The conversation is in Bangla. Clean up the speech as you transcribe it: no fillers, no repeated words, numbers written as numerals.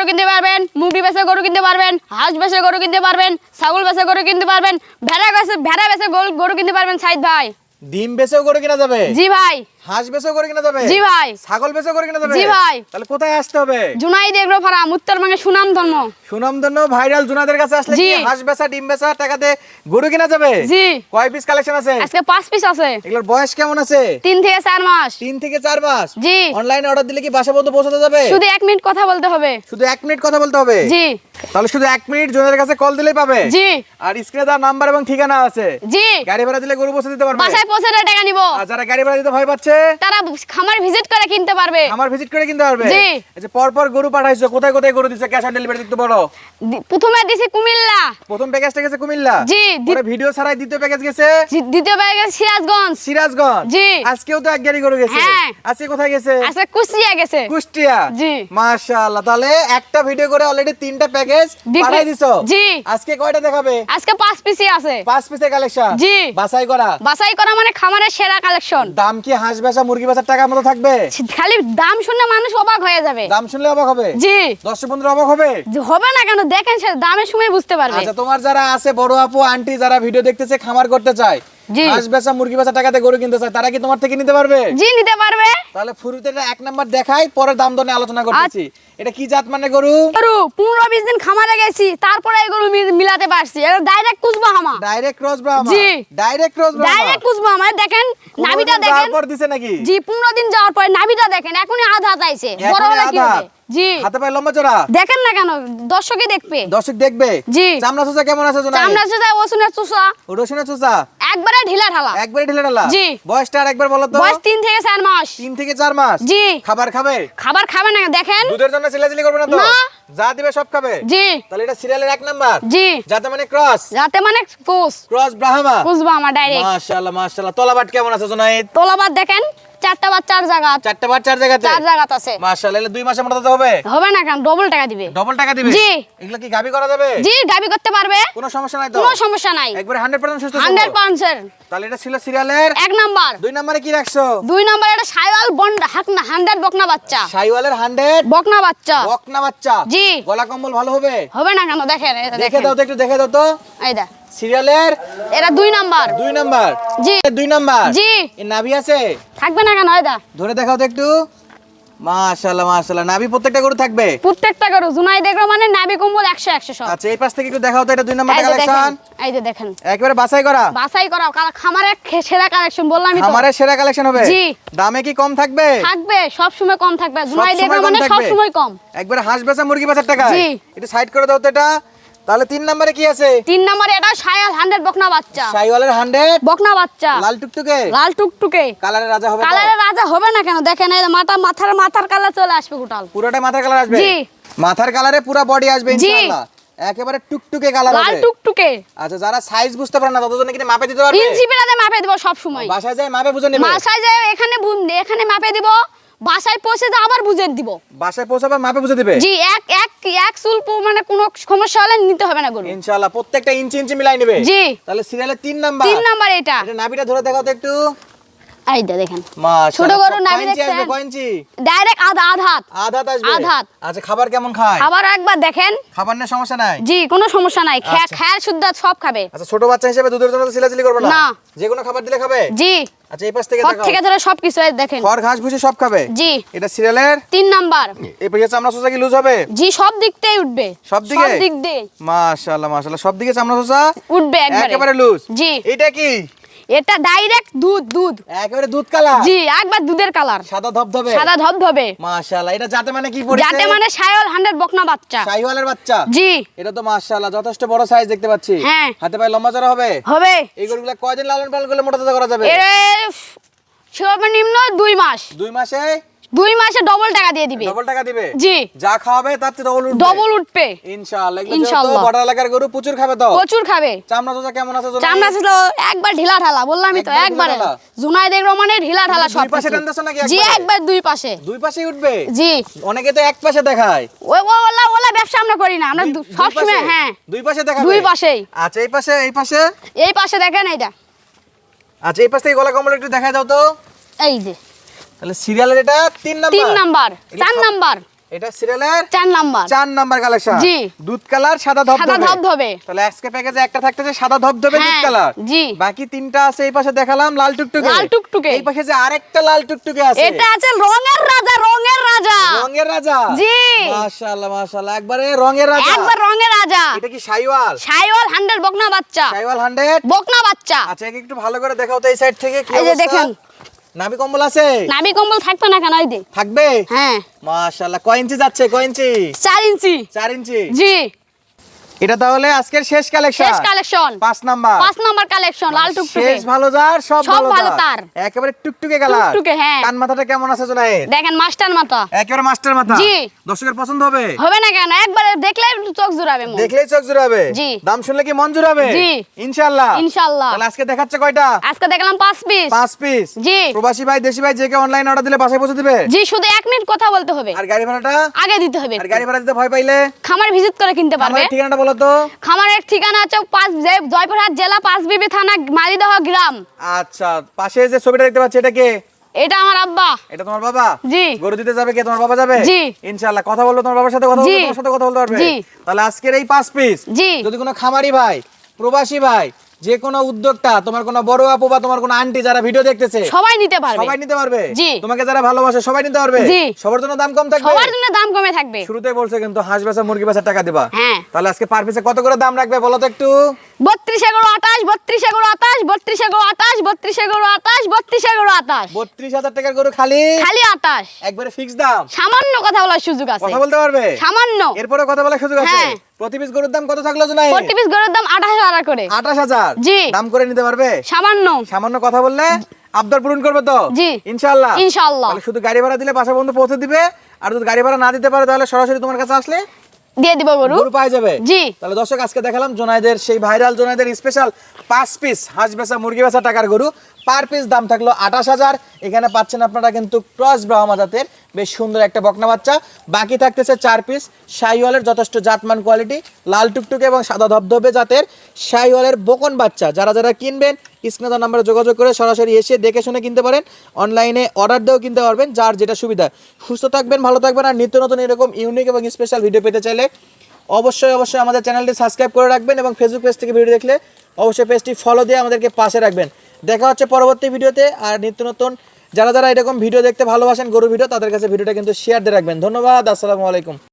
গরু কিনতে পারবেন, মুরগি বেচে গরু কিনতে পারবেন, হাঁস বেচে গরু কিনতে পারবেন, ছাগল বেচে গরু কিনতে পারবেন, ভেড়া বেচে গরু কিনতে পারবেন সাইদ ভাই। ডিম বেচেও গরু কিনা যাবে? জি ভাই। হাঁস বেচেও গরু কিনা যাবে? জি ভাই। ছাগল বেচেও গরু কিনা যাবে? জি ভাই। তাহলে কোথায় আসতে হবে? জুনাইদ এগ্রো ফার্ম, উত্তরবঙ্গে সুনামধন্য সুনামধন্য ভাইরাল জুনাদের কাছে আসলে জি। কি হাঁস বেচা ডিম বেচা টাকাতে গরু কিনা যাবে? জি। কয় পিস কালেকশন আছে? আজকে 5 পিস আছে। এগুলোর বয়স কেমন আছে? 3 থেকে 4 মাস। 3 থেকে 4 মাস। জি। অনলাইনে অর্ডার দিলে কি বাসা পর্যন্ত পৌঁছাতে যাবে? শুধু 1 মিনিট কথা বলতে হবে। শুধু 1 মিনিট কথা বলতে হবে? জি। তাহলে শুধু 1 মিনিট জুনাদের কাছে কল দিলেই পাবে? জি। আর স্ক্রিনে দেওয়া নাম্বার এবং ঠিকানা আছে। জি। গাড়ি ভাড়া দিলে গরু পৌঁছে দিতে পারবে? বাসায় পৌঁছে টাকা নিব। আর যারা গাড়ি ভাড়া দিতে ভয় পাচ্ছে তারা খামার ভিজিট করে কিনতে পারবে। খামার ভিজিট করে কিনতে পারবে? জি। এই যে পরপর গরু পাঠাইছো, কোথায় কোথায় গরু দিছে? ক্যাশ অন ডেলিভারি দিতে বলো। প্রথমে দিছি কুমিল্লা। প্রথম প্যাকেজটা গেছে কুমিল্লা। জি। পরে ভিডিও ছাড়াই দ্বিতীয় প্যাকেজ গেছে দ্বিতীয় ব্যাগে সিরাজগঞ্জ। সিরাজগঞ্জ। জি। আজকেও তো এক গাড়ি গরু গেছে। হ্যাঁ। আজকে কোথায় গেছে? আচ্ছা কুষ্টিয়া গেছে। কুষ্টিয়া। জি। মাশাআল্লাহ, তাহলে একটা ভিডিও করে অলরেডি 3টা প্যাকেজ পাঠাই দিছো। জি। আজকে কয়টা দেখাবে? আজকে 5 পিসই আছে। 5 পিসের কালেকশন। জি। বাছাই করা। বাছাই করা মানে খামারের সেরা কালেকশন। দাম কি হাঁস বেচা মুরগি বেচার টাকার মতো থাকবে? খালি দাম শুনলে মানুষ অবাক হয়ে যাবে। দাম শুনলে অবাক হবে? জি। দর্শক বন্ধুরা অবাক হবে? হবে না কেন, দেখেন সে দামের সময় বুঝতে পারবে। আচ্ছা, তোমার যারা আছে বড় আপু আন্টি যারা ভিডিও দেখতেছে খামার করতে চায়, জি। হাঁস বেচা মুরগি বেচা টাকাতে গরু কিনতে চায়, তারা কি তোমার থেকে নিতে পারবে? জি নিতে পারবে। তাহলে শুরুতে এটা 1 নাম্বার দেখাই, পরে দাম দর নিয়ে আলোচনা করতেছি। এটা কি জাত মানে গরু? গরু 15-20 দিন খামারে গেছি, তারপরে এই গরু মিলাতে পারছি। এটা ডাইরেক্ট কুচবা হামা। Direct cross Brahma? জি। Direct cross Brahma? ডাইরেক্ট কুচবা হামা। দেখেন নাভিটা দেখেন। তারপর দিছে নাকি? জি 15 দিন যাওয়ার পরে নাভিটা দেখেন, এখনই আধা আইছে। বড় এখনই হলে কি আধা? হবে? জি। হাতে পায়ে লম্বা চড়া? দেখেন না কেন, দর্শকই দেখবে। দর্শক দেখবে? জি। চামড়া চোষা কেমন আছে জোনাই? চামড়া চোষা, ওসুনের চোষা, রসুনের চোষা একবারে ঢিলা ঢালা। একবারে ঢিলে ঢালা? জি। বয়সটা আরেকবার বলো তো। বয়স 3 থেকে 4 মাস। 3 থেকে 4 মাস। জি। খাবার খাবে? খাবার খাবে না দেখেন। দুধের জন্য চিল্লাচিল্লি করবে না তো? না। যা দিবে সব খাবে? জি। তাহলে এটা সিরিয়ালের 1 নাম্বার। জি। যাতে মানে ক্রস? যাতে মানে ক্রস ব্রাহ্মা। কুচবা হামা ডাইরেক্ট। মাশাআল্লাহ মাশাআল্লাহ। তলাবাট কেমন আছে জোনাইদ? তোলাবাদ দেখেন, 4টা বাদ 4 জায়গা। 4টা বার 4 জায়গাতে? 4 জায়গাতে আছে। মাশাআল্লাহ, এলে 2 মাসে মোটাতে হবে? হবে না কেন, ডবল টাকা দিবে। ডবল টাকা দিবে? জি। এগুলা কি গাবি করা যাবে? জি গাবি করতে পারবে, কোনো সমস্যা নাই তো? কোনো সমস্যা নাই। একবারে 100% সুস্থ সবল? 100%। তাহলে এটা ছিল সিরিয়ালের 1 নাম্বার। 2 নম্বরে কি রাখছো? 2 নাম্বার এটা সাইওয়াল বন্ড হাকনা 100 বকনা বাচ্চা। শাইওয়ালের 100 বকনা বাচ্চা। বকনা বাচ্চা? জি। গলা কম্বল ভালো হবে? হবে না কেন, দেখেন এটা দেখে দেখেন। দাও তো, একটু দেখে দাও তো। এই দা সিরিয়ালের এটা 2 নাম্বার। 2 নাম্বার? জি। 2 নাম্বার? জি। এর নাভি আছে? থাকবে না কেন, এই দা ধরে দেখাও তো একটু। মাশাআল্লাহ মাশাআল্লাহ, নাভি প্রত্যেকটা গরু থাকবে? প্রত্যেকটা গরু জুনাই দেখো মানে নাভি কম্বল 100 সব। আচ্ছা, এই পাশ থেকে একটু দেখাও তো, এটা 2 নাম্বার এই যে দেখেন, কালেকশন। এই যে দেখেন একবারে বাছাই করা? বাছাই করা খামারের সেরা কালেকশন বললামই তো। আমারে সেরা কালেকশন হবে? জি। দামে কি কম থাকবে? থাকবে, সব সময় কম থাকবে। জুনাই দেখো সবসময় কম মানে সব থাকবে? সময় কম। একবারে হাঁস বেচা মুরগি বেচার টাকা? জি। একটু সাইড করে দাও তো এটা। তাহলে 3 নম্বরে কি আছে? 3 নম্বরে এটা সায়াল 100 বকনা বাচ্চা। শাইওয়ালের 100 বকনা বাচ্চা, লাল টুকটুকে? লাল টুকটুকে। কালারের রাজা হবে তো? কালারের রাজা হবে না কেন, দেখেন এই মাথার কালার চলে আসবে গোটাল। পুরোটা মাথার কালার আসবে? জি। মাথার কালারে পুরো বডি আসবে জি। ইনশাআল্লাহ। একেবারে টুকটুকে কালার লাল হবে? টুকটুকে। আচ্ছা, যারা সাইজ বুঝতে পারে না তাদের জন্য কি মাপে দিতে পারবে? ইঞ্চি পেলাতে মাপে দিব সব সময়। বাসায় যায় মাপে বুঝে নেবে? বাসায় যায় এখানে মাপে দিব, বাসায় পৌঁছে তো আবার বুঝে দিব। বাসায় পৌঁছাবে মাপে বুঝে দিবে? জি। এক চুল মানে কোনো সমস্যা হলে নিতে হবে না গরু। ইনশাআল্লাহ প্রত্যেকটা ইঞ্চি ইঞ্চি মিলাই নেবে? জি। তাহলে সিরিয়ালের 3 নাম্বার? 3 নাম্বার এটা। এটা নাভিটা ধরে দেখাও তো একটু। এই দেখেন মাশাআল্লাহ। ছোট গরু নাভি কয় ইঞ্চি আসবে? দেখছেন? কয় ইঞ্চি? ডাইরেক্ট আধা হাত। আধাত আসবে? আধাত। আচ্ছা, খাবার কেমন খায়? আবার একবার দেখেন। খাবার নিয়ে সমস্যা নাই? জি কোনো সমস্যা নাই, আচ্ছা। খেয়াল শুদ্ধ সব খাবে। আচ্ছা, ছোট বাচ্চা হিসেবে দুধের জন্য তো সিলাচিলি করবে না? না। যে কোনো খাবার দিলে খাবে? জি। আচ্ছা, এই পাশ থেকে সব দেখাও। থেকে ধরে সবকিছু এই দেখেন। খড় ঘাস ভুসি সব খাবে? জি। এটা সিরিয়ালের 3 নাম্বার। এই পাশে চামড়া সোসা কি লুজ হবে? জি সব দিক থেকে উঠবে। সব দিকে? সব দিক দিয়ে মাশাআল্লাহ মাশাআল্লাহ, সব দিকে চামড়া সোসা উঠবে একবারে। একেবারে লুজ? জি। এটা কি? এটা ডাইরেক্ট দুধ। একেবারে দুধ কালার? জি একবার দুধের কালার। সাদা ধবধবে? সাদা ধবধবে। মাশাআল্লাহ। এটা জাতে মানে কি পড়ছে? যাতে মানে সায়াল 100 বকনা বাচ্চা। শাহিওয়ালের বাচ্চা? জি। এটা তো মাশাআল্লাহ যথেষ্ট বড় সাইজ দেখতে পাচ্ছি। হ্যাঁ। হাতে পায়ে লম্বা চড়া হবে? হবে। এই গরুগুলা কয়দিন লালন পালন করলে মোটা তাজা করা যাবে? এর সর্বনিম্ন 2 মাস। 2 মাসে 2 মাসে ডবল টাকা দিয়ে দিবে। ডবল টাকা দিবে? জি। যা খাওয়াবে তার চেয়ে ডবল উঠবে? ডবল উঠবে ইনশাআল্লাহ। এগুলো ইনশাআল্লাহ। যত বড় এলাকার গরু প্রচুর খাবে তো? প্রচুর খাবে। চামড়া সোসা কেমন আছে জোনাই? চামড়া ছিল একবার ঢিলা ঢালা, বললামই তো একবার একবারে। ঢিলা ঢালা? জুনাইদ রহমানের ঢিলা ঢালা দুই সব পাশে কিছু। টানতেছো নাকি জি একবারে? একবার 2 পাশে। 2 পাশেই উঠবে? জি। অনেকে তো এক পাশে দেখায়। ওলা ব্যবসা আমরা করি না, আমরা সব সময় হ্যাঁ 2 পাশে দেখাবে? 2 পাশেই। আচ্ছা, এই পাশে এই পাশে? এই পাশে দেখেন এইটা। আচ্ছা, এই পাশ থেকে গলা কম্বল একটু দেখাই দাও তো। এই যে তাহলে সিরিয়ালের এটা 3 নাম্বার? 3 নাম্বার। 4 নাম্বার। এটা সিরিয়ালের 4 নাম্বার 4 নাম্বার কালেকশন। জি। দুধ কালার সাদা সাদা ধবধবে। ধবধবে। তাহলে আজকে প্যাকেজে একটা থাকতেছে সাদা ধবধবে দুধ হ্যাঁ, কালার। জি। বাকি তিনটা আছে এই পাশে দেখালাম লাল টুকটুকে। লাল টুকটুকে। এই পাশে যে আরেকটা লাল টুকটুকে আছে। এটা আছে রঙের রাজা, রঙের রাজা। রঙের রাজা। জি। মাশাআল্লাহ মাশাআল্লাহ একবারে রঙের রাজা। একবার রঙের রাজা। এটা কি শাইওয়াল? শাইওয়াল 100 বকনা বাচ্চা। শাইওয়াল 100 বকনা বাচ্চা। আচ্ছা একে একটু ভালো করে দেখাও তো এই সাইড থেকে কি এই যে অবস্থা? দেখেন। নাভি কম্বল আছে? নাভি কম্বল থাকবে না কেন, এই দে। থাকবে? হ্যাঁ। মাশাআল্লাহ কয় ইঞ্চি যাচ্ছে, কয় ইঞ্চি? 4 ইঞ্চি। 4 ইঞ্চি। জি। এটা তাহলে আজকের শেষ কালেকশন। শেষ কালেকশন। 5 নাম্বার। 5 নাম্বার কালেকশন লাল টুকটুকে। শেষ ভালো যার সব সব ভালো ভালো তার। তার। একেবারে টুকটুকে কালার। টুকটুকে, হ্যাঁ। কান মাথাটা কেমন আছে জোনায়েদ? দেখেন মাস্টার মাথা। একেবারে মাস্টার মাথা। জি। দর্শকের পছন্দ হবে? হবে না কেন, একবারে দেখলেই চোখ জুড়াবে মন। দেখলেই চোখ জুড়াবে। জি। দাম শুনলে কি মন জুড়াবে? জি। ইনশাআল্লাহ। ইনশাআল্লাহ। তাহলে আজকে দেখাচ্ছে কয়টা? আজকে দেখলাম 5 পিস। 5 পিস। জি। প্রবাসী ভাই দেশি ভাই যে কেউ অনলাইন অর্ডার দিলে বাসায় পৌঁছে দিবে? জি, শুধু 1 মিনিট কথা বলতে হবে। আর গাড়ি ভাড়াটা? আগে দিতে হবে। আর গাড়ি ভাড়া দিতে ভয় পাইলে? খামার ভিজিট করে কিনতে পারবে। আমার ঠিকানাটা বলো তো। খামারের ঠিকানা হচ্ছে জয়পুরহাট জেলা পাঁচবিবি থানা মালিদহ গ্রাম। আচ্ছা পাশে যে ছবিটা দেখতে পাচ্ছি এটা কে? এটা আমার আব্বা। এটা তোমার বাবা? জি। গরু দিতে যাবে কে, তোমার বাবা যাবে? জি। ইনশাআল্লাহ কথা বলবো তোমার বাবার সাথে, কথা জি। বলবো তোমার সাথে কথা বলতে পারবে। জি। তাহলে আজকের এই 5 পিস জি। যদি কোনো খামারি ভাই, প্রবাসী ভাই, যে কোনো উদ্যোক্তা, তোমার কোনো বড় আপু বা তোমার কোনো আন্টি যারা ভিডিও দেখতেছে সবাই নিতে পারবে। সবাই নিতে পারবে। জি। তোমাকে যারা ভালোবাসে সবাই নিতে পারবে। জি। সবার জন্য দাম কম থাকবে। সবার জন্য দাম কমে থাকবে। শুরুতেই বলছে কিন্তু হাঁস বেচা মুরগি বেচার টাকা দিবা। হ্যাঁ। তাহলে আজকে পার পিসে কত করে দাম রাখবে বলো তো একটু? 32 এগারো 28, 32 এগারো 28, 32 এগারো 28, 32 এগারো 28, 32 এগারো 28। 32,000 টাকার গরু খালি খালি 28। একবারে ফিক্স দাম। সামান্য কথা বলার সুযোগ আছে। কথা বলতে পারবে? সামান্য। এরপরে কথা বলার সুযোগ আছে। হ্যাঁ। প্রতি পিস গরুর দাম কত থাকলো জানাই? প্রতি পিস গরুর দাম 28,000 করে। 28,000 জি। দাম করে নিতে পারবে? সামান্য। সামান্য কথা বললে আবদার পূরণ করবে তো? জি। ইনশাআল্লাহ। ইনশাআল্লাহ। তাহলে শুধু গাড়ি ভাড়া দিলে বাসা পর্যন্ত পৌঁছে দিবে, আর যদি গাড়ি ভাড়া না দিতে পারে তাহলে সরাসরি তোমার কাছে আসলে দিয়ে দিব গরু। গরু পাওয়া যাবে। জি। তাহলে দর্শক আজকে দেখালাম জোনাইদের সেই ভাইরাল জোনাইদের স্পেশাল 5 পিস হাঁস বেচা মুরগি বেচা টাকার গরু। পার পিস দাম থাকলো 28,000। এখানে পাচ্ছেন আপনারা কিন্তু ক্রস ব্রাহ্মা জাতের বেশ সুন্দর একটা বকনা বাচ্চা। বাকি থাকতেছে 4 পিস শাইওয়ালের যথেষ্ট জাতমান কোয়ালিটি, লাল টুকটুকে এবং সাদা ধবধবে জাতের শাইওয়ালের বকন বাচ্চা। যারা যারা কিনবেন স্ক্রিনে দেওয়া নাম্বারে যোগাযোগ করে সরাসরি এসে দেখে শুনে কিনতে পারেন। অনলাইনে অর্ডার দিয়েও কিনতে পারবেন, যার যেটা সুবিধা। সুস্থ থাকবেন, ভালো থাকবেন, আর নিত্য নতুন এরকম ইউনিক এবং স্পেশাল ভিডিও পেতে চাইলে অবশ্যই আমাদের চ্যানেলটি সাবস্ক্রাইব করে রাখবেন, এবং ফেসবুক পেজ থেকে ভিডিও দেখলে অবশ্যই পেজটি ফলো দিয়ে আমাদেরকে পাশে রাখবেন। দেখা হচ্ছে পরবর্তী ভিডিওতে। আর নিত্য নতুন যারা যারা এরকম ভিডিও দেখতে ভালোবাসেন গরু ভিডিও, তাদের কাছে ভিডিওটা কিন্তু শেয়ার দিয়ে রাখবেন। ধন্যবাদ। আসসালামু আলাইকুম।